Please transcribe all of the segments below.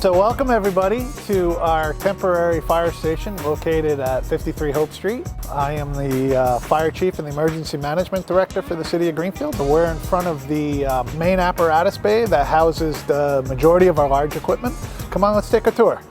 So welcome everybody to our temporary fire station located at 53 Hope Street. I am the Fire Chief and the Emergency Management Director for the City of Greenfield. We're in front of the main apparatus bay that houses the majority of our large equipment. Come on, let's take a tour.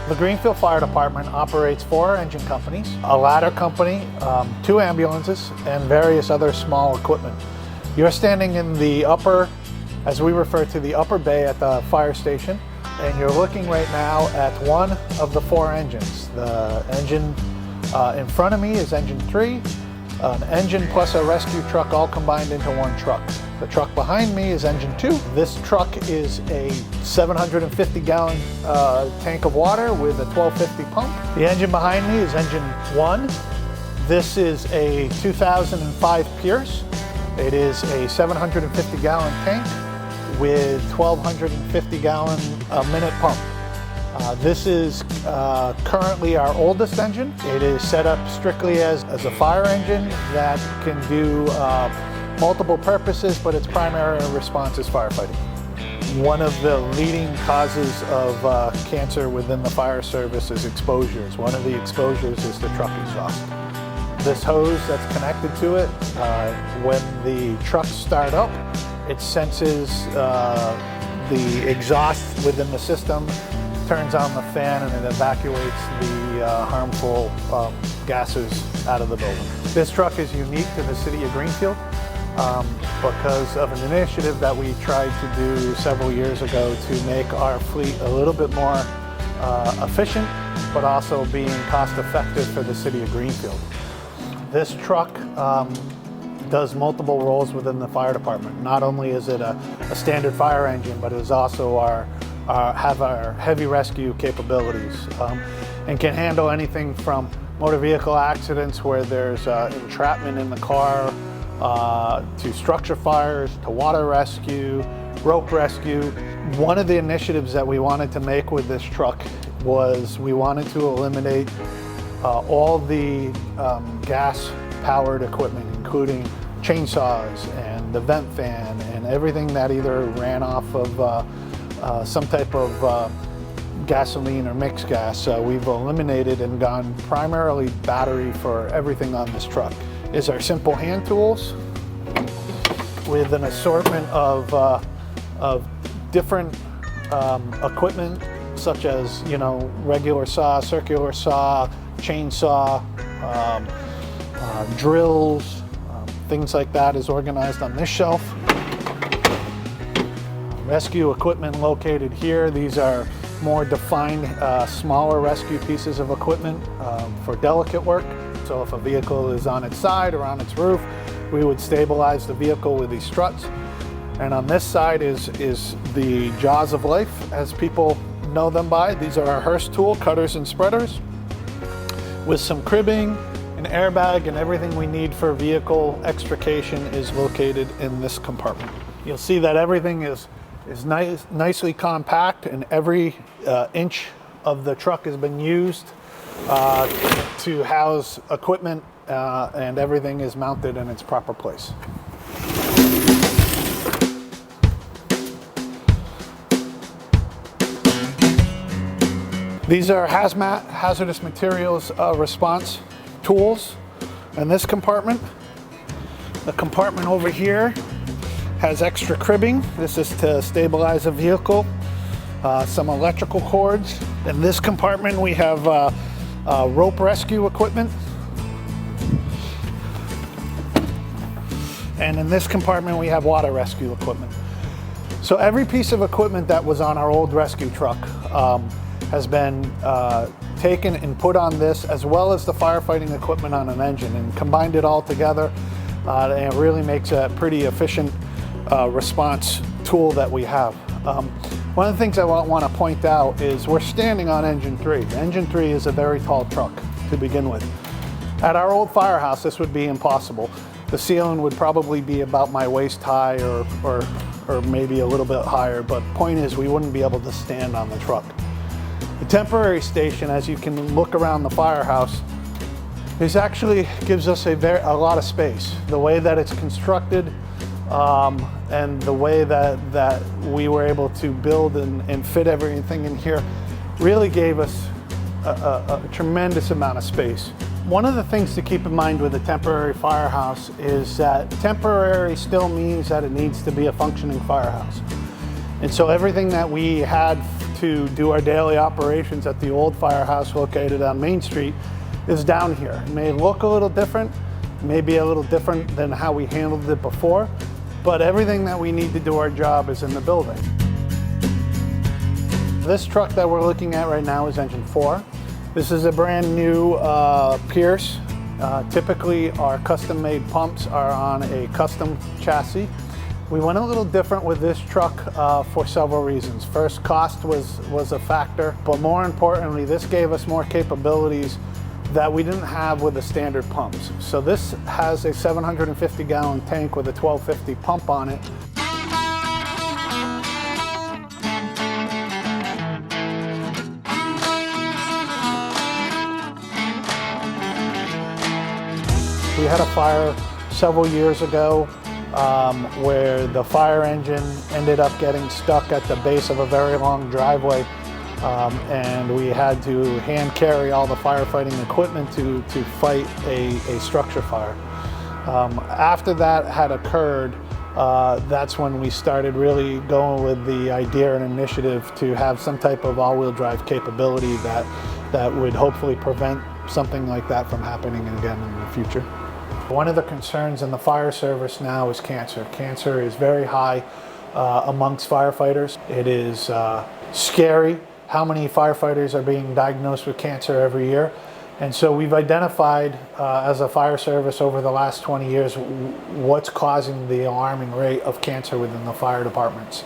The Greenfield Fire Department operates 4 engine companies, a ladder company, 2 ambulances, and various other small equipment. You're standing in the upper, as we refer to the upper bay at the fire station, and you're looking right now at one of the 4 engines. The engine in front of me is engine 3, an engine plus a rescue truck all combined into one truck. The truck behind me is engine 2. This truck is a 750-gallon tank of water with a 1250 pump. The engine behind me is engine 1. This is a 2005 Pierce. It is a 750-gallon tank with 1,250-gallon a minute pump. This is currently our oldest engine. It is set up strictly as a fire engine that can do multiple purposes, but its primary response is firefighting. One of the leading causes of cancer within the fire service is exposures. One of the exposures is the truck exhaust. This hose that's connected to it, when the trucks start up, it senses the exhaust within the system, turns on the fan, and it evacuates the harmful gases out of the building. This truck is unique to the City of Greenfield because of an initiative that we tried to do several years ago to make our fleet a little bit more efficient, but also being cost effective for the City of Greenfield. This truck does multiple roles within the fire department. Not only is it a standard fire engine, but it is also have our heavy rescue capabilities and can handle anything from motor vehicle accidents where there's entrapment in the car, to structure fires, to water rescue, rope rescue. One of the initiatives that we wanted to make with this truck was we wanted to eliminate all the gas-powered equipment, including chainsaws and the vent fan and everything that either ran off of some type of gasoline or mixed gas. We've eliminated and gone primarily battery for everything on this truck. Is our simple hand tools with an assortment of different equipment, such as regular saw, circular saw, chainsaw, drills, things like that is organized on this shelf. Rescue equipment located here. These are more defined, smaller rescue pieces of equipment for delicate work. So if a vehicle is on its side or on its roof, we would stabilize the vehicle with these struts. And on this side is the jaws of life, as people know them by. These are our Hearst tool, cutters and spreaders, with some cribbing, an airbag, and everything we need for vehicle extrication is located in this compartment. You'll see that everything is nicely compact, and every inch of the truck has been used to house equipment, and everything is mounted in its proper place. These are hazmat, hazardous materials response tools in this compartment. The compartment over here has extra cribbing. This is to stabilize a vehicle. Some electrical cords. In this compartment we have rope rescue equipment. And in this compartment we have water rescue equipment. So every piece of equipment that was on our old rescue truck has been taken and put on this, as well as the firefighting equipment on an engine, and combined it all together, and it really makes a pretty efficient response tool that we have. One of the things I want to point out is we're standing on engine 3. Engine 3 is a very tall truck to begin with. At our old firehouse, this would be impossible. The ceiling would probably be about my waist high or maybe a little bit higher, but point is we wouldn't be able to stand on the truck. The temporary station, as you can look around the firehouse, actually gives us a lot of space. The way that it's constructed and the way that we were able to build and fit everything in here really gave us a tremendous amount of space. One of the things to keep in mind with a temporary firehouse is that temporary still means that it needs to be a functioning firehouse. And so everything that we had to do our daily operations at the old firehouse located on Main Street is down here. It may look a little different, maybe a little different than how we handled it before, but everything that we need to do our job is in the building. This truck that we're looking at right now is engine 4. This is a brand new Pierce. Typically our custom made pumps are on a custom chassis. We went a little different with this truck for several reasons. First, cost was a factor, but more importantly, this gave us more capabilities that we didn't have with the standard pumps. So this has a 750-gallon tank with a 1250 pump on it. We had a fire several years ago where the fire engine ended up getting stuck at the base of a very long driveway, and we had to hand carry all the firefighting equipment to fight a structure fire. After that had occurred, that's when we started really going with the idea and initiative to have some type of all-wheel drive capability that would hopefully prevent something like that from happening again in the future. One of the concerns in the fire service now is cancer. Cancer is very high amongst firefighters. It is scary how many firefighters are being diagnosed with cancer every year. And so we've identified as a fire service over the last 20 years what's causing the alarming rate of cancer within the fire departments.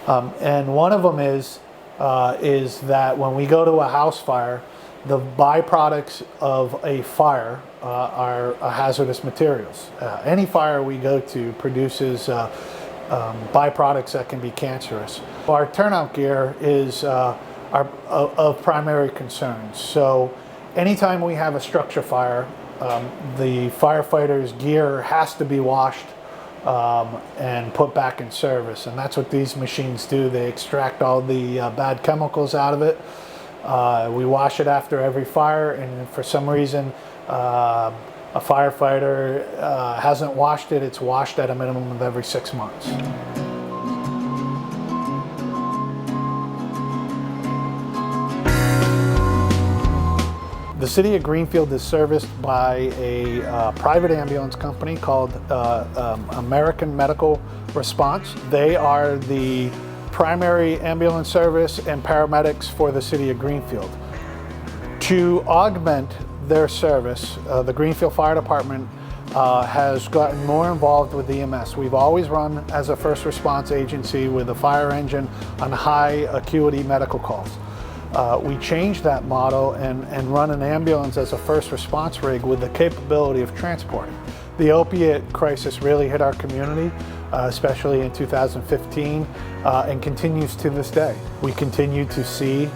And one of them is that when we go to a house fire, the byproducts of a fire are hazardous materials. Any fire we go to produces byproducts that can be cancerous. Our turnout gear is of primary concern. So anytime we have a structure fire, the firefighter's gear has to be washed and put back in service. And that's what these machines do. They extract all the bad chemicals out of it. We wash it after every fire, and for some reason a firefighter hasn't washed it, it's washed at a minimum of every 6 months. The city of Greenfield is serviced by a private ambulance company called American Medical Response. They are the primary ambulance service and paramedics for the city of Greenfield. To augment their service, the Greenfield Fire Department has gotten more involved with EMS. We've always run as a first response agency with a fire engine on high acuity medical calls. We changed that model and run an ambulance as a first response rig with the capability of transporting. The opiate crisis really hit our community, especially in 2015, and continues to this day. We continue to see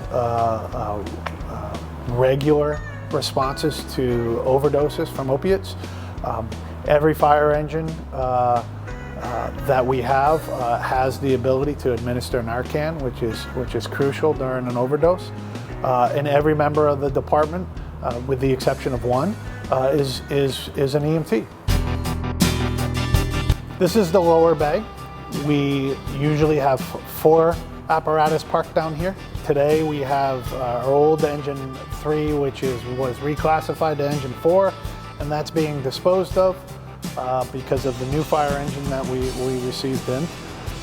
regular responses to overdoses from opiates. Every fire engine that we have has the ability to administer Narcan, which is crucial during an overdose. And every member of the department, with the exception of one, is an EMT. This is the lower bay. We usually have 4 apparatus parked down here. Today we have our old engine 3, which was reclassified to engine 4, and that's being disposed of because of the new fire engine that we received in.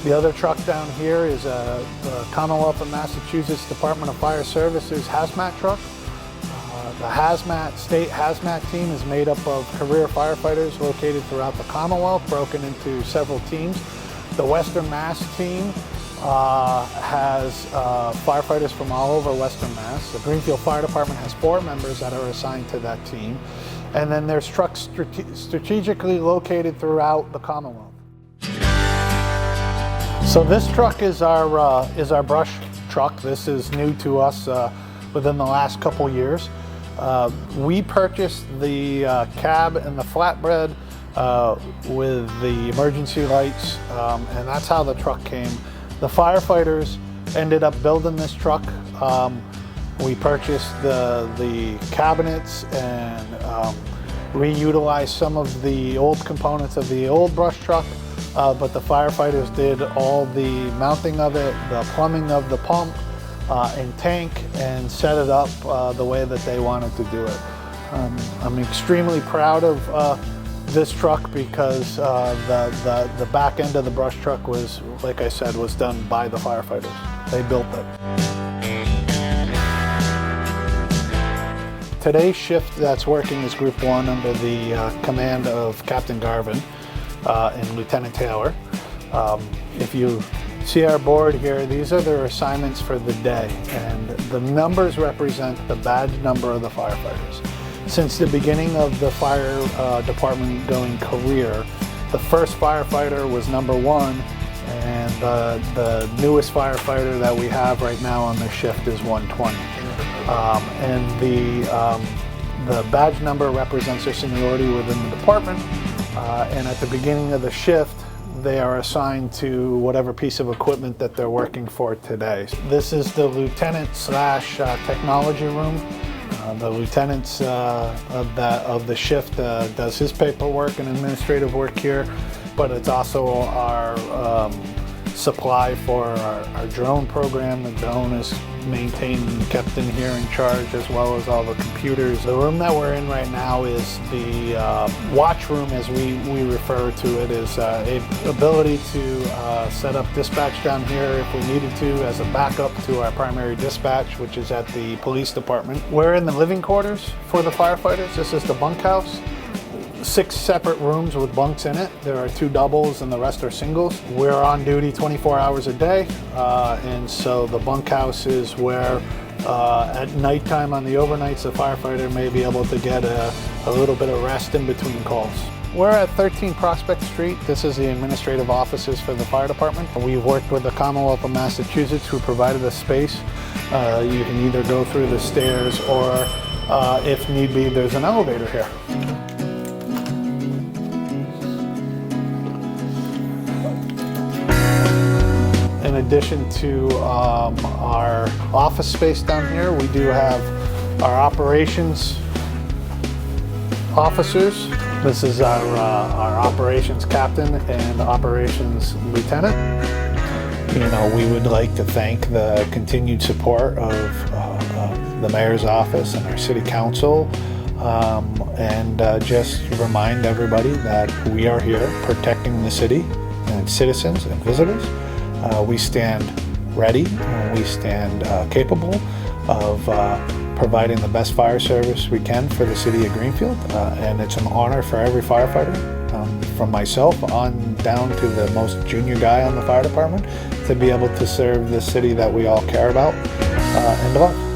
The other truck down here is the Commonwealth of Massachusetts Department of Fire Services hazmat truck. The state hazmat team is made up of career firefighters located throughout the Commonwealth, broken into several teams. The Western Mass team has firefighters from all over Western Mass. The Greenfield Fire Department has 4 members that are assigned to that team. And then there's trucks strategically located throughout the Commonwealth. So this truck is our brush truck. This is new to us within the last couple years. We purchased the cab and the flatbed with the emergency lights, and that's how the truck came. The firefighters ended up building this truck. We purchased the cabinets and reutilized some of the old components of the old brush truck, but the firefighters did all the mounting of it, the plumbing of the pump and tank, and set it up the way that they wanted to do it. I'm extremely proud of this truck because the back end of the brush truck was, like I said, was done by the firefighters. They built it. Today's shift that's working is Group 1 under the command of Captain Garvin and Lieutenant Taylor. If you see our board here, these are their assignments for the day, and the numbers represent the badge number of the firefighters. Since the beginning of the fire department going career, the first firefighter was number 1, and the newest firefighter that we have right now on the shift is 120. And the badge number represents their seniority within the department, and at the beginning of the shift they are assigned to whatever piece of equipment that they're working for today. This is the lieutenant slash technology room. The lieutenant of the shift does his paperwork and administrative work here, but it's also our supply for our drone program. The drone is maintained and kept in here in charge, as well as all the computers. The room that we're in right now is the watch room, as we refer to it, is a ability to set up dispatch down here if we needed to as a backup to our primary dispatch, which is at the police department. We're in the living quarters for the firefighters. This is the bunkhouse. 6 separate rooms with bunks in it. There are 2 doubles and the rest are singles. We're on duty 24 hours a day, and so the bunkhouse is where at nighttime on the overnights the firefighter may be able to get a little bit of rest in between calls. We're at 13 Prospect Street. This is the administrative offices for the fire department. We've worked with the Commonwealth of Massachusetts, who provided us space. You can either go through the stairs or if need be, there's an elevator here. In addition to our office space down here, we do have our operations officers. This is our operations captain and operations lieutenant. You know, we would like to thank the continued support of the mayor's office and our city council, and just remind everybody that we are here protecting the city and citizens and visitors. We stand ready, we stand capable of providing the best fire service we can for the city of Greenfield, and it's an honor for every firefighter, from myself on down to the most junior guy on the fire department, to be able to serve the city that we all care about and love.